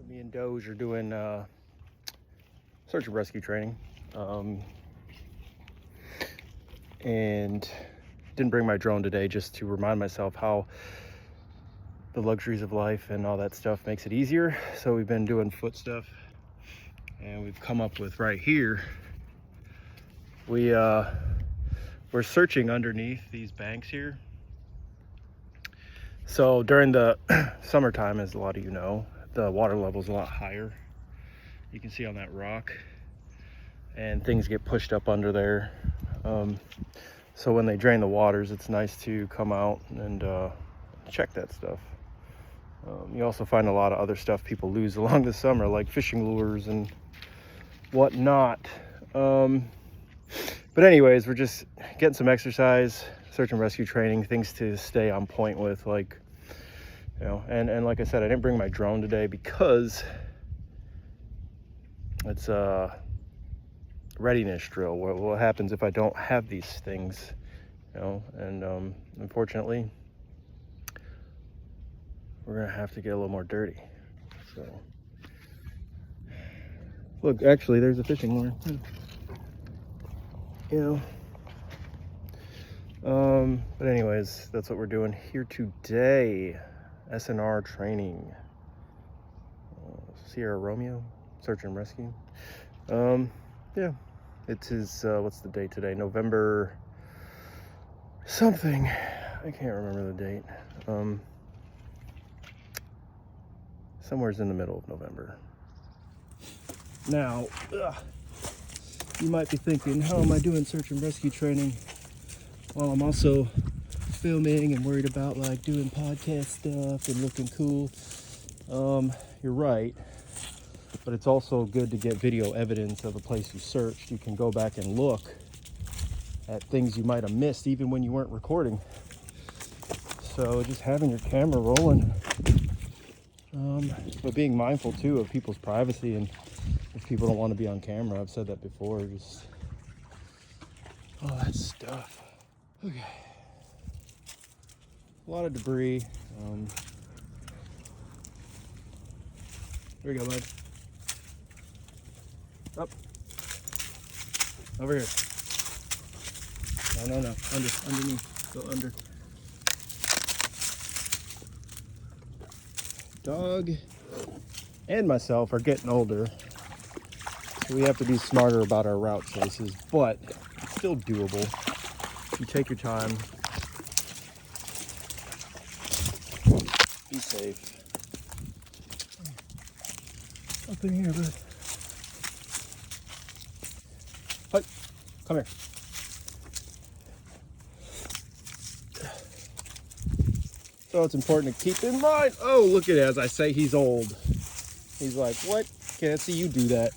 Me and Doge are doing search and rescue training, and didn't bring my drone today just to remind myself how the luxuries of life and all that stuff makes it easier. So we've been doing foot stuff, and we've come up with right here, we're searching underneath these banks here. So during the summertime, as a lot of you know, the water level is a lot higher. You can see on that rock, and things get pushed up under there. So when they drain the waters, it's nice to come out and check that stuff. You also find a lot of other stuff people lose along the summer, like fishing lures and whatnot. But anyways, we're just getting some exercise, search and rescue training, things to stay on point with, like, you know, and like I said, I didn't bring my drone today because it's a readiness drill. What happens if I don't have these things, you know? And unfortunately, we're gonna have to get a little more dirty. So look, actually there's a fishing lure, you know. But anyways, that's what we're doing here today. SNR training, Sierra Romeo, search and rescue. Yeah, it is, what's the date today? November something, I can't remember the date. Somewhere's in the middle of November. Now, you might be thinking, how am I doing search and rescue training while I'm also filming and worried about like doing podcast stuff and looking cool? You're right, but it's also good to get video evidence of a place you searched. You can go back and look at things you might have missed even when you weren't recording. So just having your camera rolling, but being mindful too of people's privacy, and if people don't want to be on camera, I've said that before, just all that stuff. Okay, a lot of debris. Here we go, bud. Up. Over here. No. Underneath. Go under. Dog and myself are getting older, so we have to be smarter about our route choices, but it's still doable. You take your time. Be safe. Up in here, bud. Hi, come here. So it's important to keep in mind. Oh, look at it. As I say, he's old. He's like, what? Can't see you do that.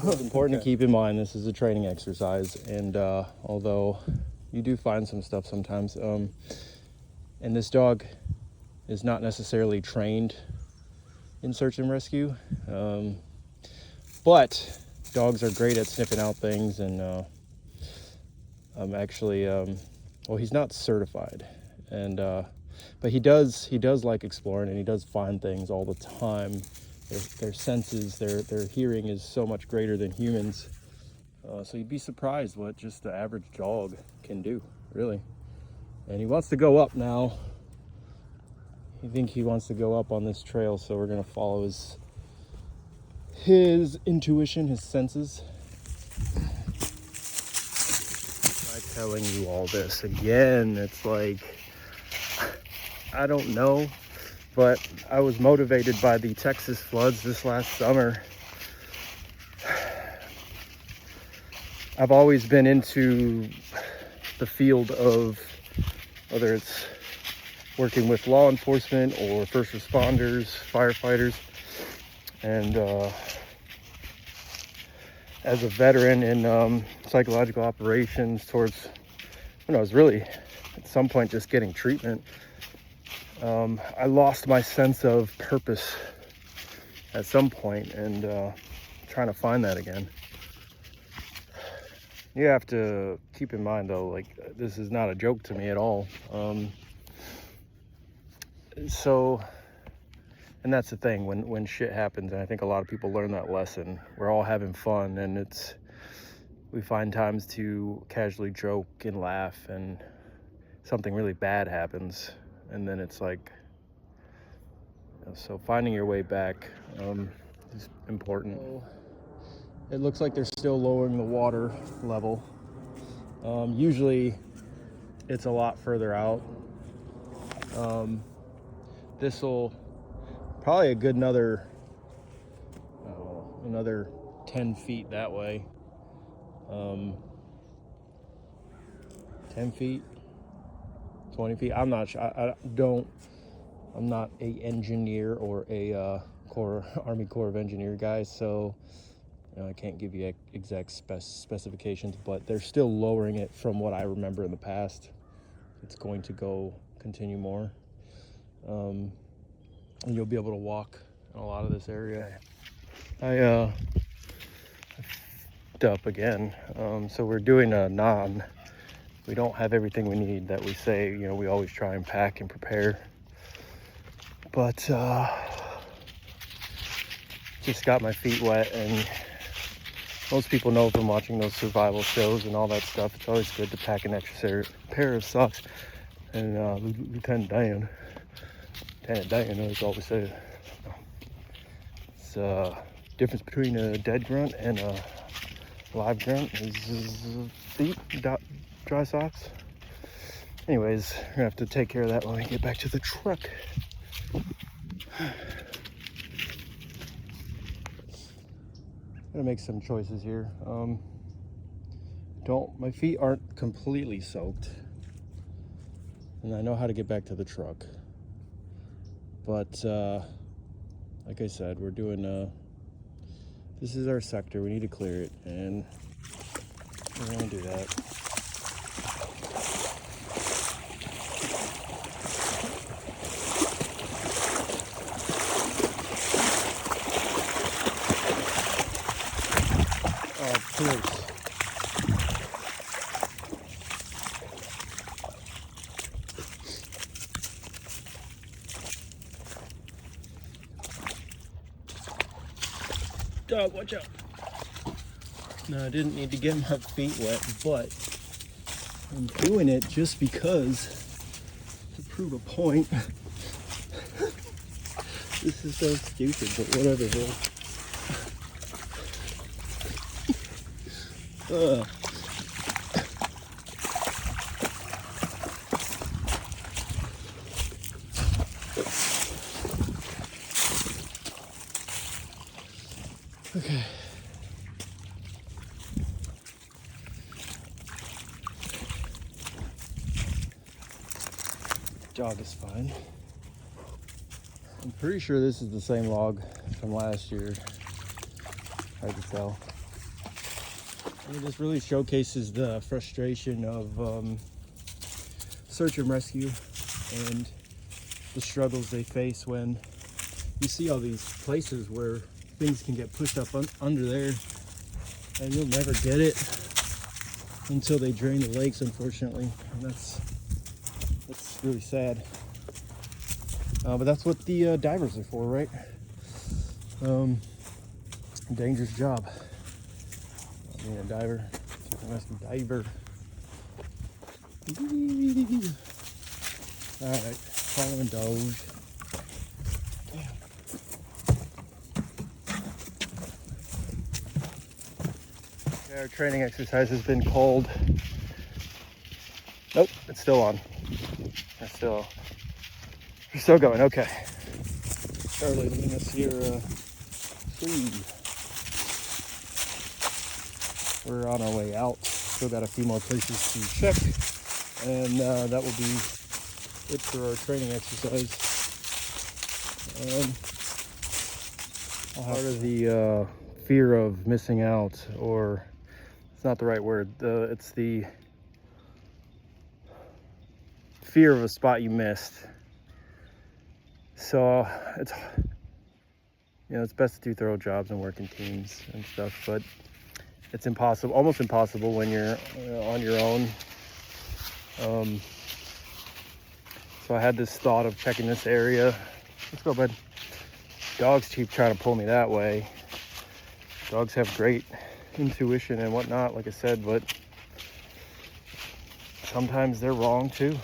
It's important to keep in mind this is a training exercise, and although you do find some stuff sometimes, and this dog is not necessarily trained in search and rescue, but dogs are great at sniffing out things, and actually, well, he's not certified, and but he does like exploring, and he does find things all the time. Their senses, their hearing is so much greater than humans. So you'd be surprised what just the average dog can do, really. And he wants to go up now. I think he wants to go up on this trail, so we're gonna follow his intuition, his senses. I'm telling you all this again, it's like, I don't know, but I was motivated by the Texas floods this last summer. I've always been into the field of, whether it's working with law enforcement or first responders, firefighters, and as a veteran in psychological operations towards, when I was really at some point just getting treatment, I lost my sense of purpose at some point, and trying to find that again. You have to keep in mind though, like, this is not a joke to me at all. And that's the thing, when shit happens, and I think a lot of people learn that lesson, we're all having fun, and we find times to casually joke and laugh, and something really bad happens, and then it's like, so finding your way back is important. It looks like they're still lowering the water level. Usually it's a lot further out. This will probably a good another 10 feet that way. 10 feet, 20 feet. I'm not sure. I'm not a engineer or a Army Corps of Engineer guy, so I can't give you exact specifications, but they're still lowering it from what I remember in the past. It's going to continue more. And you'll be able to walk in a lot of this area. I f***ed up again. So we're doing a non. We don't have everything we need that we say, we always try and pack and prepare. But just got my feet wet, and most people know from watching those survival shows and all that stuff, it's always good to pack an extra pair of socks. And Lieutenant Dan always said, it's difference between a dead grunt and a live grunt is feet, dry socks. Anyways, we're gonna have to take care of that when we get back to the truck. Gonna make some choices here. My feet aren't completely soaked, and I know how to get back to the truck. But like I said, we're doing this is our sector. We need to clear it, and we're gonna do that. Of course. Dog, watch out. No, I didn't need to get my feet wet, but I'm doing it just because, to prove a point. This is so stupid, but whatever, bro. Okay. Jog is fine. I'm pretty sure this is the same log from last year. Hard to tell. And this really showcases the frustration of search and rescue and the struggles they face when you see all these places where things can get pushed up under there, and you'll never get it until they drain the lakes, unfortunately. And that's really sad. But that's what the divers are for, right? Dangerous job. I mean, a diver, search and rescue diver. All right, following Doge. Our training exercise has been called. Nope, it's still on. We're still going. Okay. Charlie leading us here. We're on our way out. Still got a few more places to check, and that will be it for our training exercise. Part of the fear of missing out, or it's not the right word. It's the fear of a spot you missed. So it's best to do thorough jobs and work in teams and stuff. But it's impossible, almost impossible when you're on your own. So I had this thought of checking this area. Let's go, bud. Dogs keep trying to pull me that way. Dogs have great intuition and whatnot, like I said, but sometimes they're wrong too.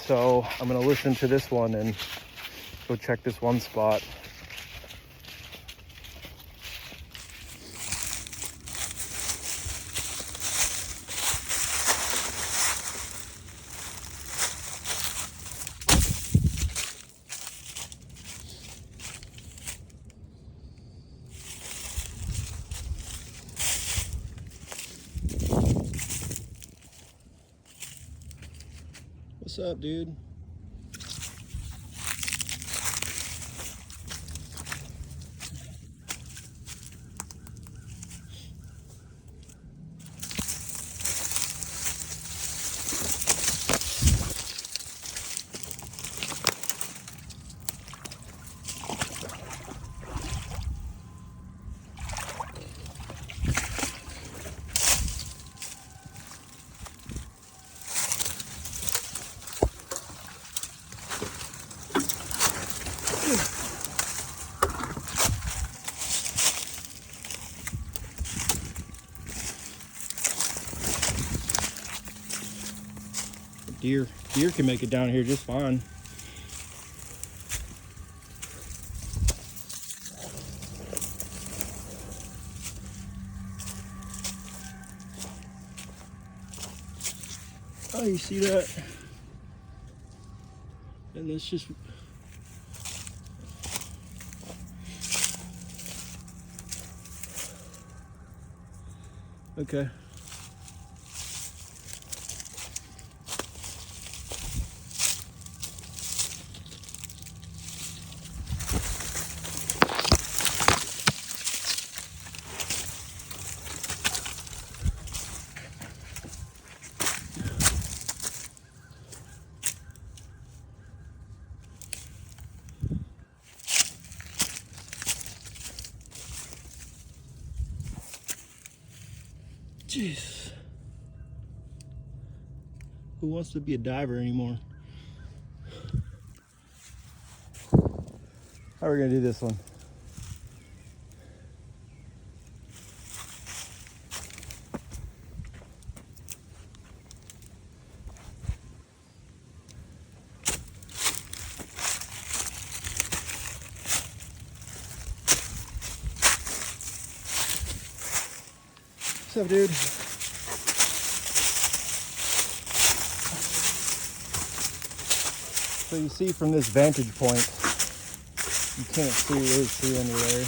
So I'm gonna listen to this one and go check this one spot. What's up, dude? Deer can make it down here just fine. Oh, you see that? And that's just okay. Jeez. Who wants to be a diver anymore? How are we gonna do this one? What's up, dude? So you see from this vantage point, you can't see really see anywhere.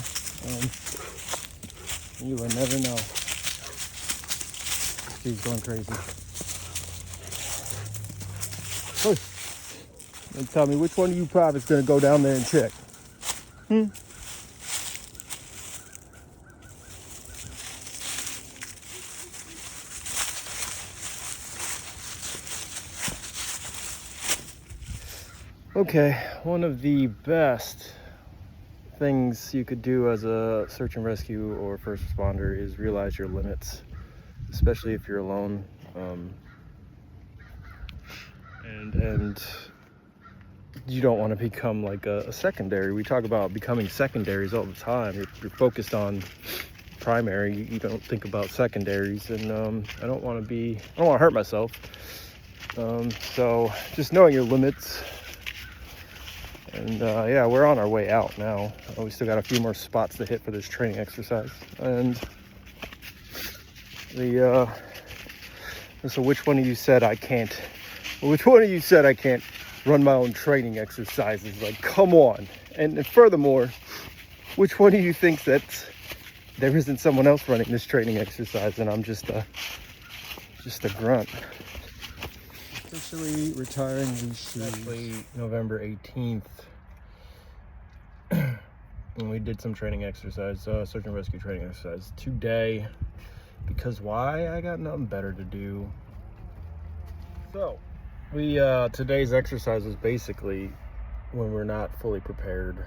You will never know. He's going crazy. Hey, and tell me which one of you privates gonna go down there and check? Okay, one of the best things you could do as a search and rescue or first responder is realize your limits, especially if you're alone. And you don't want to become like a secondary. We talk about becoming secondaries all the time. You're focused on primary. You don't think about secondaries, and I don't want to hurt myself. So just knowing your limits. And yeah, we're on our way out now. We still got a few more spots to hit for this training exercise. And so which one of you said I can't? Which one of you said I can't run my own training exercises? Like, come on. And furthermore, which one of you thinks that there isn't someone else running this training exercise and I'm just a grunt? Officially retiring these shoes. Actually, November 18th, when we did some training exercise, search and rescue training exercise today. Because why? I got nothing better to do. So, today's exercise was basically when we're not fully prepared.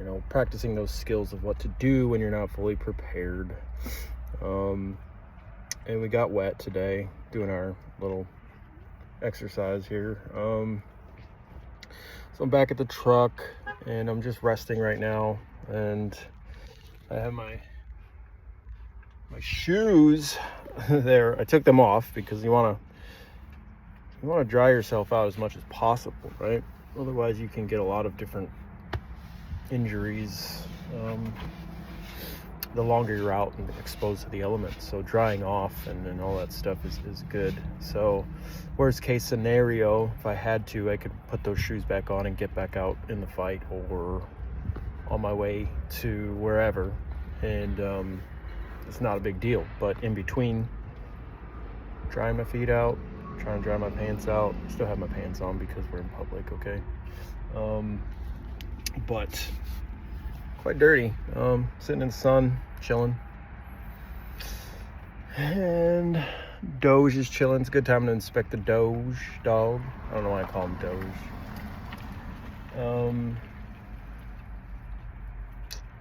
You know, practicing those skills of what to do when you're not fully prepared. and we got wet today doing our little exercise here. So I'm back at the truck and I'm just resting right now, and I have my shoes there. I took them off because you want to dry yourself out as much as possible, right? Otherwise you can get a lot of different injuries the longer you're out and exposed to the elements. So drying off and all that stuff is good. So worst case scenario, if I had to, I could put those shoes back on and get back out in the fight or on my way to wherever, and it's not a big deal. But in between drying my feet out, trying to dry my pants out, still have my pants on because we're in public, okay? But quite dirty. Sitting in the sun, chilling. And Doge is chilling. It's a good time to inspect the Doge dog. I don't know why I call him Doge.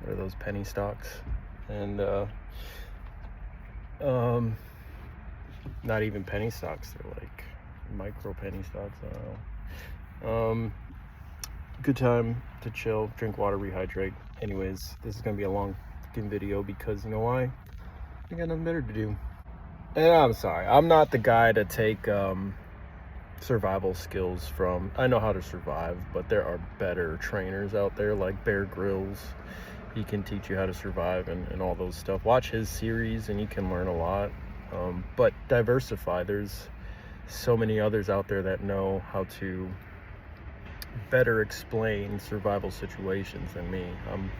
What are those penny stocks? And not even penny stocks, they're like micro penny stocks. I don't know. Good time to chill, drink water, rehydrate. Anyways, this is gonna be a long fucking video because you know why? I got nothing better to do. And I'm sorry, I'm not the guy to take survival skills from. I know how to survive, but there are better trainers out there like Bear Grylls. He can teach you how to survive and all those stuff. Watch his series and you can learn a lot. But diversify. There's so many others out there that know how to better explain survival situations than me. I'm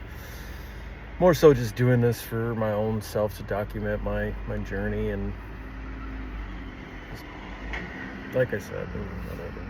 more so just doing this for my own self to document my journey, and just, like I said, whatever.